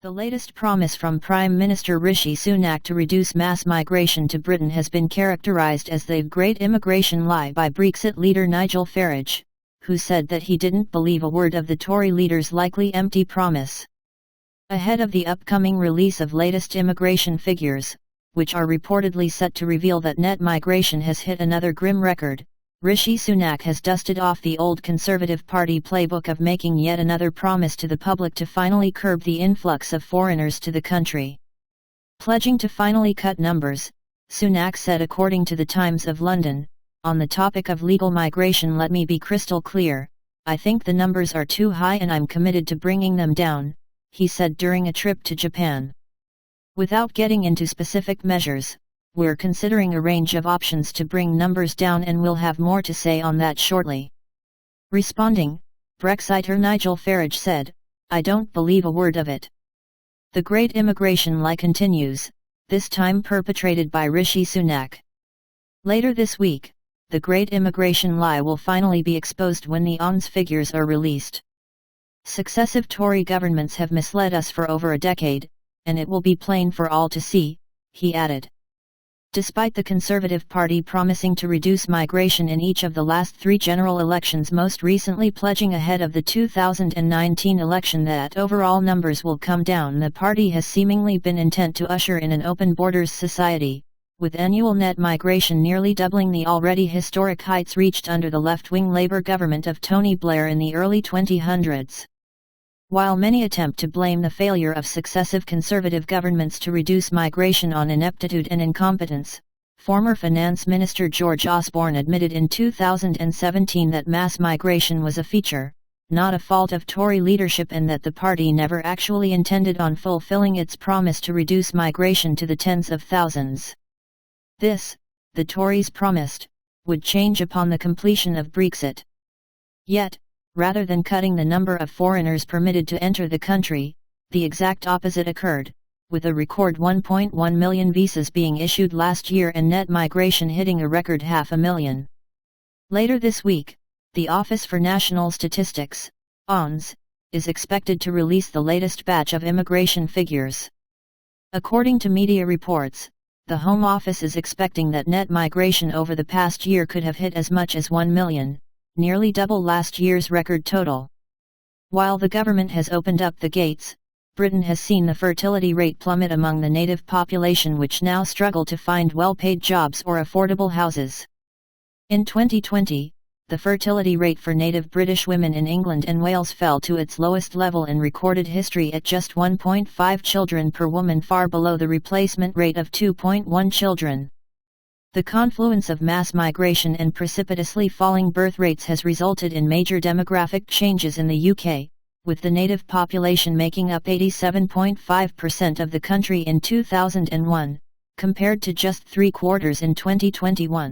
The latest promise from Prime Minister Rishi Sunak to reduce mass migration to Britain has been characterised as the great immigration lie by Brexit leader Nigel Farage, who said that he didn't believe a word of the Tory leader's likely empty promise. Ahead of the upcoming release of latest immigration figures, which are reportedly set to reveal that net migration has hit another grim record, Rishi Sunak has dusted off the old Conservative Party playbook of making yet another promise to the public to finally curb the influx of foreigners to the country. Pledging to finally cut numbers, Sunak said, according to the Times of London, on the topic of legal migration, "Let me be crystal clear, I think the numbers are too high and I'm committed to bringing them down," he said during a trip to Japan. Without getting into specific measures, "We're considering a range of options to bring numbers down and we'll have more to say on that shortly." Responding, Brexiter Nigel Farage said, "I don't believe a word of it." The great immigration lie continues, this time perpetrated by Rishi Sunak. Later this week, the great immigration lie will finally be exposed when the ONS figures are released. "Successive Tory governments have misled us for over a decade, and it will be plain for all to see," he added. Despite the Conservative Party promising to reduce migration in each of the last three general elections, most recently pledging ahead of the 2019 election that overall numbers will come down, the party has seemingly been intent to usher in an open borders society, with annual net migration nearly doubling the already historic heights reached under the left-wing Labour government of Tony Blair in the early 2000s. While many attempt to blame the failure of successive Conservative governments to reduce migration on ineptitude and incompetence, former Finance Minister George Osborne admitted in 2017 that mass migration was a feature, not a fault of Tory leadership, and that the party never actually intended on fulfilling its promise to reduce migration to the tens of thousands. This, the Tories promised, would change upon the completion of Brexit. Yet, rather than cutting the number of foreigners permitted to enter the country, the exact opposite occurred, with a record 1.1 million visas being issued last year and net migration hitting a record 500,000. Later this week, the Office for National Statistics, ONS, is expected to release the latest batch of immigration figures. According to media reports, the Home Office is expecting that net migration over the past year could have hit as much as 1 million. Nearly double last year's record total. While the government has opened up the gates, Britain has seen the fertility rate plummet among the native population, which now struggle to find well-paid jobs or affordable houses. In 2020, the fertility rate for native British women in England and Wales fell to its lowest level in recorded history at just 1.5 children per woman, far below the replacement rate of 2.1 children. The confluence of mass migration and precipitously falling birth rates has resulted in major demographic changes in the UK, with the native population making up 87.5% of the country in 2001, compared to just 3/4 in 2021.